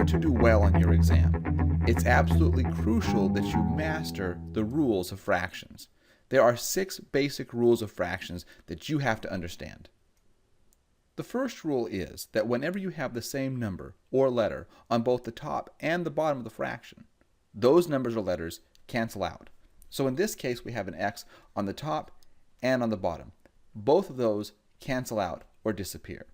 order to do well on your exam, it's absolutely crucial that you master the rules of fractions. There are 6 basic rules of fractions that you have to understand. The first rule is that whenever you have the same number or letter on both the top and the bottom of the fraction, those numbers or letters cancel out. So in this case, we have an x on the top and on the bottom. Both of those cancel out or disappear.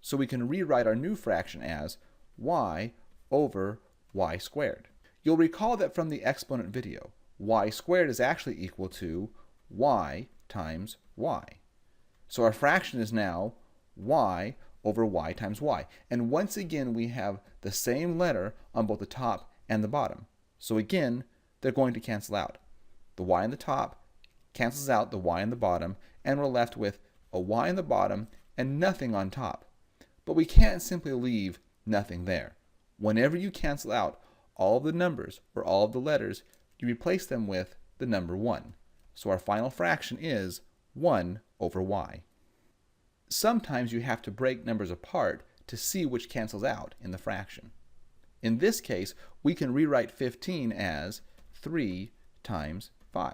So we can rewrite our new fraction as y over y squared. You'll recall that from the exponent video, y squared is actually equal to y times y. So our fraction is now y over y times y. And once again, we have the same letter on both the top and the bottom. So again, they're going to cancel out. The y on the top cancels out the y on the bottom, and we're left with a y on the bottom and nothing on top. But we can't simply leave nothing there. Whenever you cancel out all of the numbers or all of the letters, you replace them with the number 1. So our final fraction is 1 over y. Sometimes you have to break numbers apart to see which cancels out in the fraction. In this case, we can rewrite 15 as 3 times 5.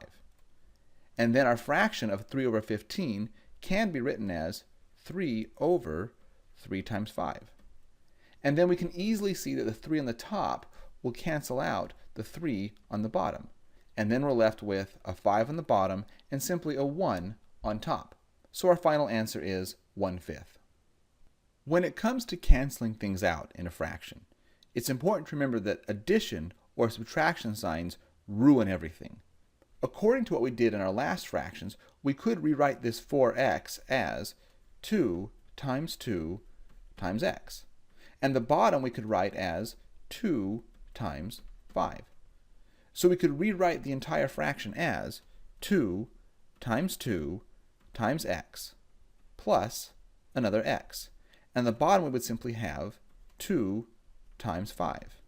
And then our fraction of 3 over 15 can be written as 3 over 3 times 5. And then we can easily see that the 3 on the top will cancel out the 3 on the bottom. And then we're left with a 5 on the bottom and simply a 1 on top. So our final answer is 1/5. When it comes to canceling things out in a fraction, it's important to remember that addition or subtraction signs ruin everything. According to what we did in our last fractions, we could rewrite this 4x as 2 times 2 times x. And the bottom we could write as 2 times 5. So we could rewrite the entire fraction as 2 times 2 times x plus another x. And the bottom we would simply have 2 times 5.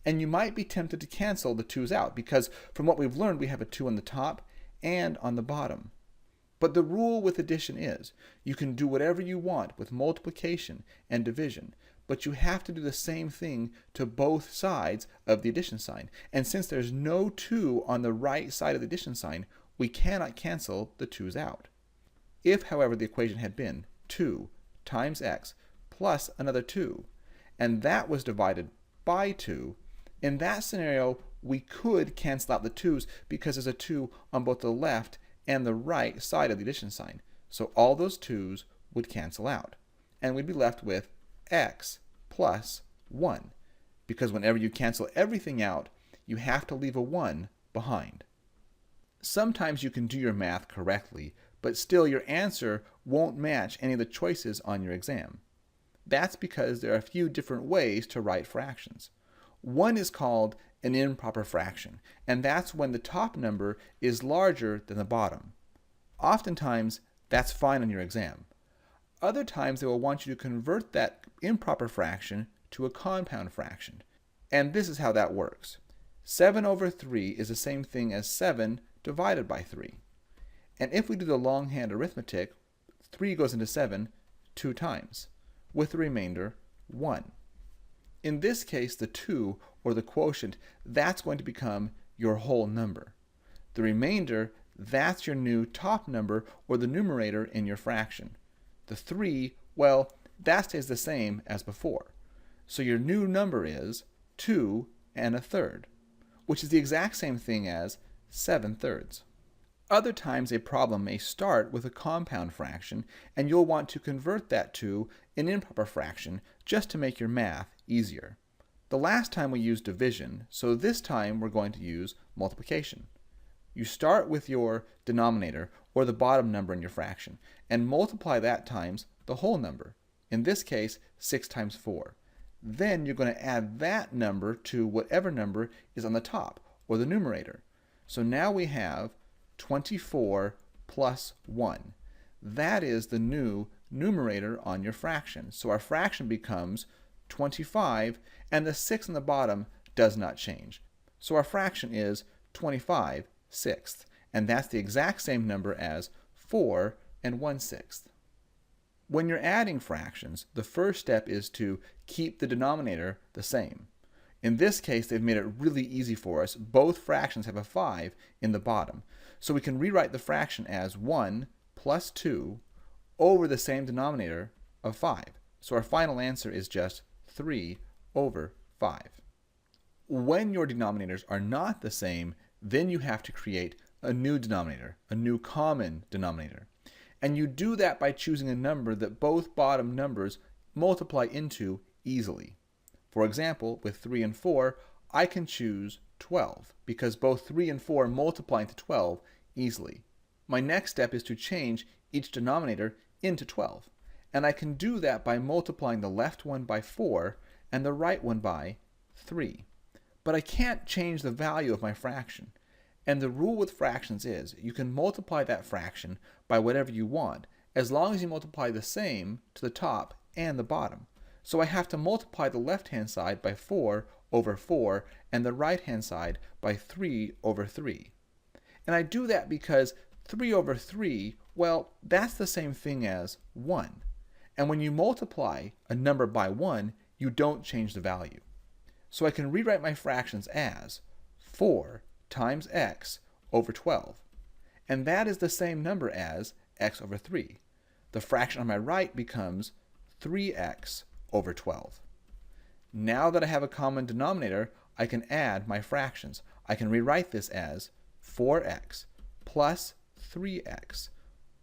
And you might be tempted to cancel the 2's out because from what we've learned we have a 2 on the top and on the bottom. But the rule with addition is you can do whatever you want with multiplication and division, but you have to do the same thing to both sides of the addition sign. And since there's no 2 on the right side of the addition sign, we cannot cancel the 2's out. If, however, the equation had been 2 times x plus another 2, and that was divided by 2, in that scenario, we could cancel out the 2's because there's a 2 on both the left and the right side of the addition sign. So all those 2's would cancel out. And we'd be left with x plus 1. Because whenever you cancel everything out, you have to leave a 1 behind. Sometimes you can do your math correctly, but still your answer won't match any of the choices on your exam. That's because there are a few different ways to write fractions. One is called an improper fraction, and that's when the top number is larger than the bottom. Oftentimes, that's fine on your exam. Other times, they will want you to convert that improper fraction to a compound fraction. And this is how that works. 7 over 3 is the same thing as 7 divided by 3. And if we do the longhand arithmetic, 3 goes into 7 2 times, with the remainder 1. In this case, the 2, or the quotient, that's going to become your whole number. The remainder, that's your new top number, or the numerator in your fraction. The 3, well, that stays the same as before. So your new number is 2 1/3, which is the exact same thing as 7/3. Other times a problem may start with a compound fraction, and you'll want to convert that to an improper fraction just to make your math easier. The last time we used division, so this time we're going to use multiplication. You start with your denominator, or the bottom number in your fraction, and multiply that times the whole number. In this case, 6 times 4. Then you're going to add that number to whatever number is on the top, or the numerator. So now we have 24 plus 1. That is the new numerator on your fraction. So our fraction becomes 25, and the 6 on the bottom does not change. So our fraction is 25/6, and that's the exact same number as 4 1/6. When you're adding fractions, the first step is to keep the denominator the same. In this case, they've made it really easy for us. Both fractions have a 5 in the bottom. So we can rewrite the fraction as 1 plus 2 over the same denominator of 5. So our final answer is just 3 over 5. When your denominators are not the same, then you have to create a new denominator, a new common denominator. And you do that by choosing a number that both bottom numbers multiply into easily. For example, with 3 and 4, I can choose 12 because both 3 and 4 multiply into 12 easily. My next step is to change each denominator into 12. And I can do that by multiplying the left one by 4 and the right one by 3. But I can't change the value of my fraction. And the rule with fractions is you can multiply that fraction by whatever you want as long as you multiply the same to the top and the bottom. So I have to multiply the left-hand side by 4 over 4 and the right-hand side by 3 over 3. And I do that because 3 over 3, well, that's the same thing as 1. And when you multiply a number by 1, you don't change the value. So I can rewrite my fractions as 4 times x over 12. And that is the same number as x over 3. The fraction on my right becomes 3x over 12. Now that I have a common denominator, I can add my fractions. I can rewrite this as 4x plus 3x,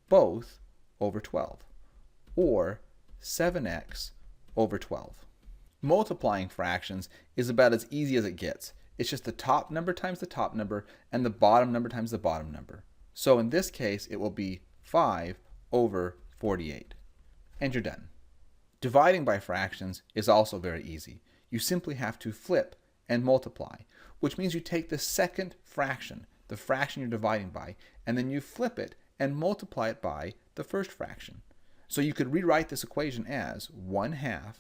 both over 12, or 7x over 12. Multiplying fractions is about as easy as it gets. It's just the top number times the top number and the bottom number times the bottom number. So in this case, it will be 5 over 48. And you're done. Dividing by fractions is also very easy. You simply have to flip and multiply, which means you take the second fraction, the fraction you're dividing by, and then you flip it and multiply it by the first fraction. So you could rewrite this equation as 1/2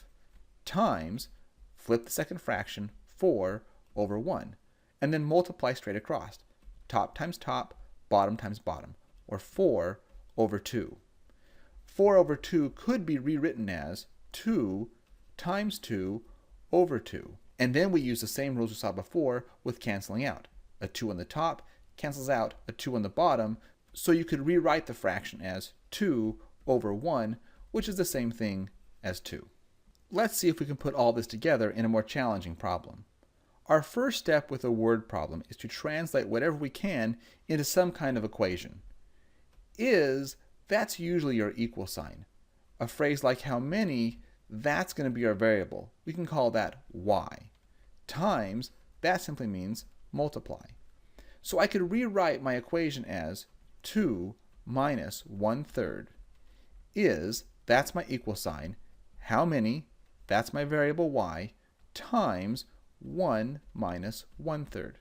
times, flip the second fraction, 4 over 1, and then multiply straight across. Top times top, bottom times bottom, or 4 over 2. 4 over 2 could be rewritten as 2 times 2 over 2. And then we use the same rules we saw before with canceling out. A 2 on the top cancels out a 2 on the bottom, so you could rewrite the fraction as 2 over 1, which is the same thing as 2. Let's see if we can put all this together in a more challenging problem. Our first step with a word problem is to translate whatever we can into some kind of equation. That's usually your equal sign. A phrase like how many, that's going to be our variable. We can call that y. Times, that simply means multiply. So I could rewrite my equation as 2 minus 1/3 that's my equal sign, how many, that's my variable y, times 1 minus 1/3.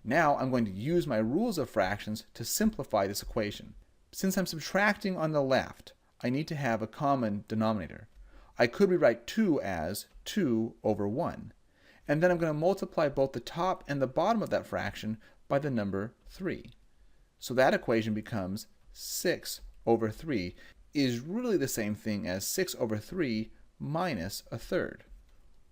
Now I'm going to use my rules of fractions to simplify this equation. Since I'm subtracting on the left, I need to have a common denominator. I could rewrite 2 as 2 over 1. And then I'm going to multiply both the top and the bottom of that fraction by the number 3. So that equation becomes 6 over 3 is really the same thing as 6 over 3 minus 1/3,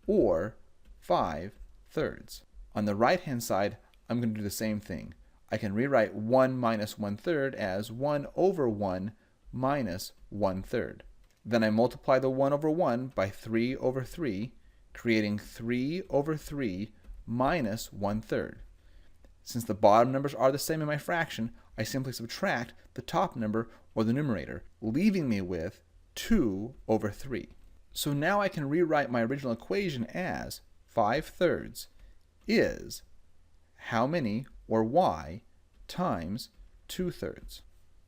or 5/3. On the right-hand side, I'm going to do the same thing. I can rewrite 1 minus 1/3 as 1 over 1 minus 1/3. Then I multiply the 1 over 1 by 3 over 3, creating 3 over 3 minus 1/3. Since the bottom numbers are the same in my fraction, I simply subtract the top number or the numerator, leaving me with 2 over 3. So now I can rewrite my original equation as 5/3 is how many, or y, times 2/3.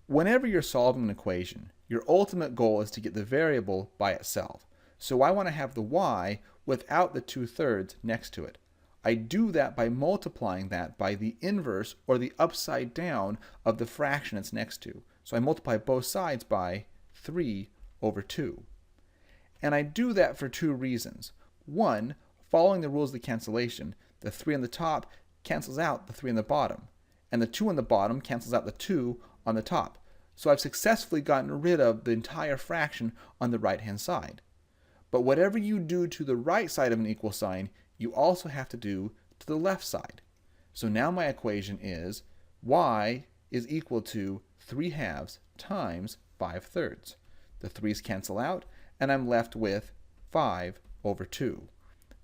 Whenever you're solving an equation, your ultimate goal is to get the variable by itself. So I want to have the y without the 2/3 next to it. I do that by multiplying that by the inverse or the upside down of the fraction it's next to. So I multiply both sides by 3 over 2. And I do that for two reasons. One, following the rules of the cancellation, the 3 on the top cancels out the 3 on the bottom, and the 2 on the bottom cancels out the 2 on the top. So I've successfully gotten rid of the entire fraction on the right-hand side. But whatever you do to the right side of an equal sign, you also have to do to the left side. So now my equation is y is equal to 3/2 times 5/3. The 3's cancel out, and I'm left with 5/2,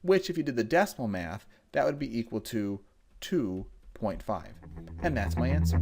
which if you did the decimal math, that would be equal to 2.5. And that's my answer.